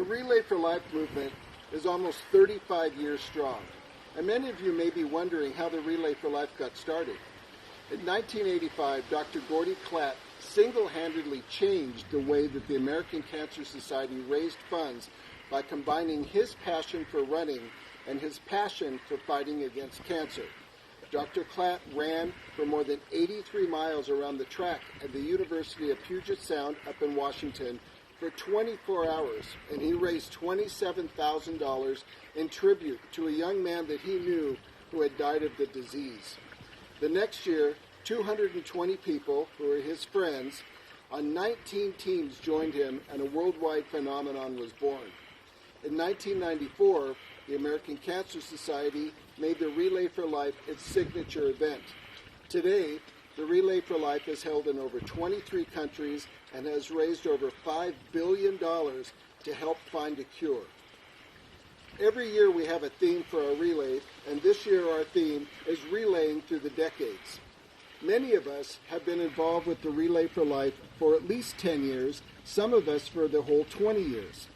The Relay for Life movement is almost 35 years strong, and many of you may be wondering how the Relay for Life got started. In 1985, Dr. Gordy Klatt single-handedly changed the way that the American Cancer Society raised funds by combining his passion for running and his passion for fighting against cancer. Dr. Klatt ran for more than 83 miles around the track at the University of Puget Sound up in Washington for 24 hours, and he raised $27,000 in tribute to a young man that he knew who had died of the disease. The next year, 220 people who were his friends on 19 teams joined him, and a worldwide phenomenon was born. In 1994, the American Cancer Society made the Relay for Life its signature event. Today, the Relay for Life is held in over 23 countries and has raised over $5 billion to help find a cure. Every year we have a theme for our relay, and this year our theme is relaying through the decades. Many of us have been involved with the Relay for Life for at least 10 years, some of us for the whole 20 years.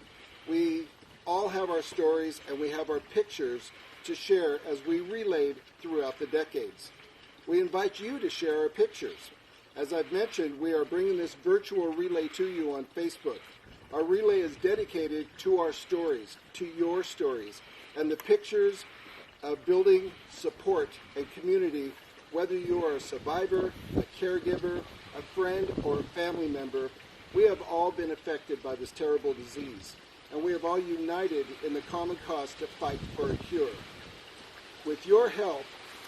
We all have our stories and we have our pictures to share as we relayed throughout the decades. We invite you to share our pictures. As I've mentioned, we are bringing this virtual relay to you on Facebook. Our relay is dedicated to our stories, to your stories, and the pictures of building support and community, whether you are a survivor, a caregiver, a friend, or a family member. We have all been affected by this terrible disease, and we have all united in the common cause to fight for a cure. With your help,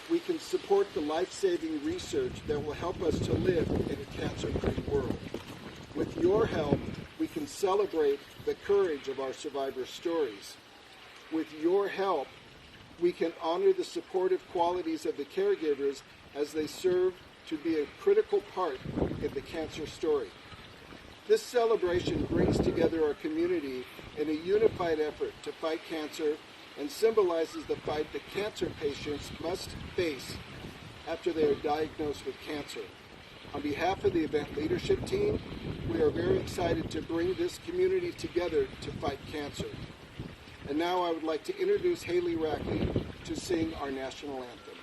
we can support the life-saving research that will help us to live in a cancer-free world. With your help, we can celebrate the courage of our survivor stories. With your help, we can honor the supportive qualities of the caregivers as they serve to be a critical part in the cancer story. This celebration brings together our community in a unified effort to fight cancer and symbolizes the fight that cancer patients must face after they are diagnosed with cancer. On behalf of the event leadership team, we are very excited to bring this community together to fight cancer. And now I would like to introduce Haley Rackley to sing our national anthem.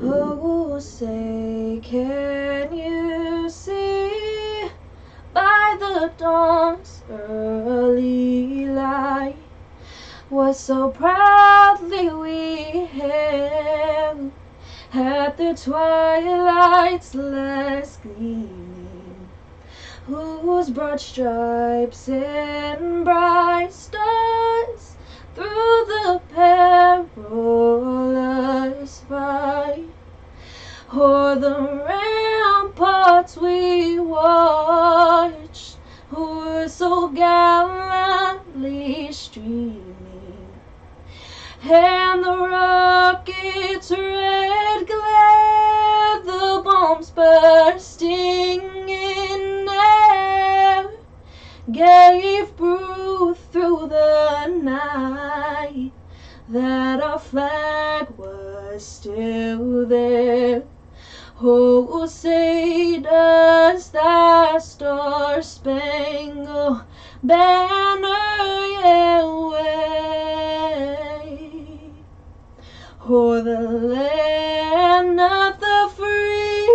Oh, say, can you see by the dawn's early light what so proudly we hailed at the twilight's last gleaming, whose broad stripes and bright stars through the perilous fight o'er the ramparts we watched were so gallantly streaming, and the rocket's red glare, the bombs bursting in air, gave proof through the night that our flag was still there. Oh, say does that star-spangled banner yet wave o'er the land of the free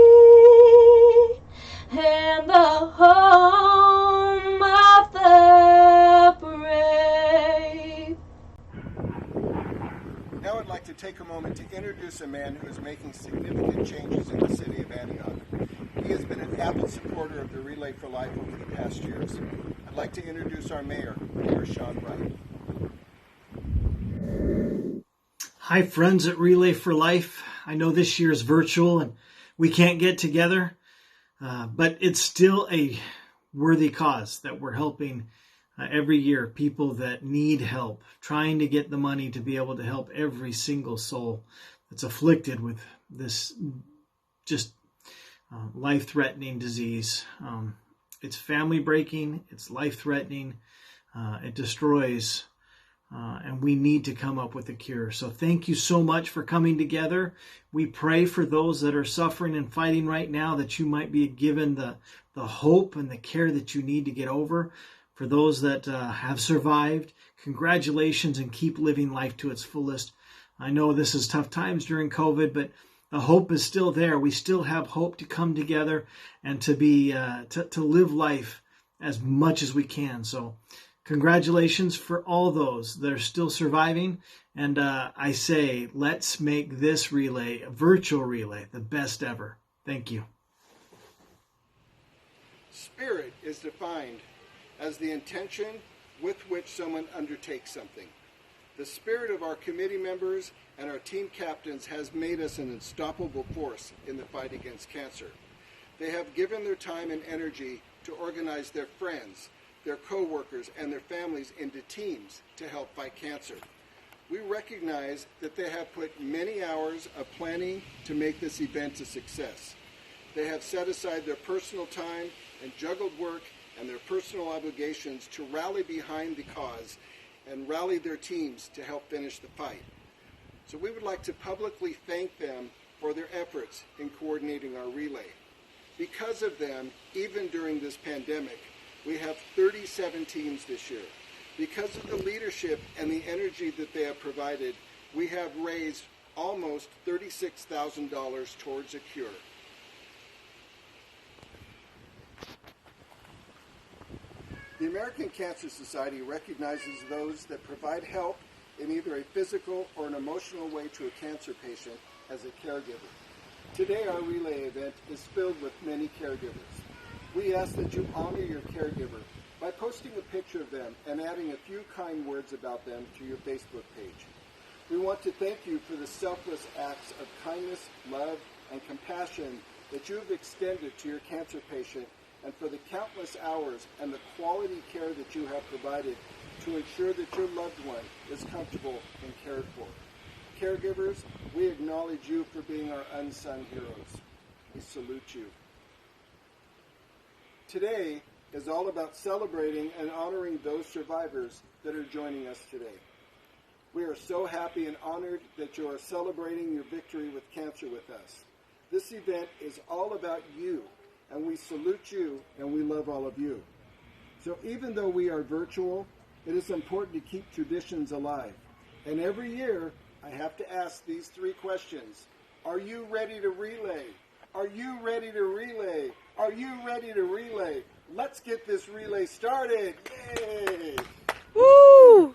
and the home of the brave? Now I'd like to take a moment to introduce a man who is making significant changes in the city of Antioch. He has been an avid supporter of the Relay for Life over the past years. I'd like to introduce our mayor, Mayor Sean Wright. Hi, friends at Relay for Life. I know this year is virtual and we can't get together, but it's still a worthy cause that we're helping every year, people that need help, trying to get the money to be able to help every single soul that's afflicted with this just life-threatening disease. It's family breaking, it's life-threatening, it destroys And we need to come up with a cure. So thank you so much for coming together. We pray for those that are suffering and fighting right now, that you might be given the hope and the care that you need to get over. For those that have survived, congratulations, and keep living life to its fullest. I know this is tough times during COVID, but the hope is still there. We still have hope to come together and to be to live life as much as we can. So congratulations for all those that are still surviving. And I say, let's make this relay, a virtual relay, the best ever. Thank you. Spirit is defined as the intention with which someone undertakes something. The spirit of our committee members and our team captains has made us an unstoppable force in the fight against cancer. They have given their time and energy to organize their friends, their co-workers, and their families into teams to help fight cancer. We recognize that they have put many hours of planning to make this event a success. They have set aside their personal time and juggled work and their personal obligations to rally behind the cause and rally their teams to help finish the fight. So we would like to publicly thank them for their efforts in coordinating our relay. Because of them, even during this pandemic, we have 37 teams this year. Because of the leadership and the energy that they have provided, we have raised almost $36,000 towards a cure. The American Cancer Society recognizes those that provide help in either a physical or an emotional way to a cancer patient as a caregiver. Today, our relay event is filled with many caregivers. We ask that you honor your caregiver by posting a picture of them and adding a few kind words about them to your Facebook page. We want to thank you for the selfless acts of kindness, love, and compassion that you have extended to your cancer patient, and for the countless hours and the quality care that you have provided to ensure that your loved one is comfortable and cared for. Caregivers, we acknowledge you for being our unsung heroes. We salute you. Today is all about celebrating and honoring those survivors that are joining us today. We are so happy and honored that you are celebrating your victory with cancer with us. This event is all about you, and we salute you and we love all of you. So even though we are virtual, it is important to keep traditions alive. And every year, I have to ask these three questions. Are you ready to relay? Are you ready to relay? Are you ready to relay? Let's get this relay started. Yay! Woo!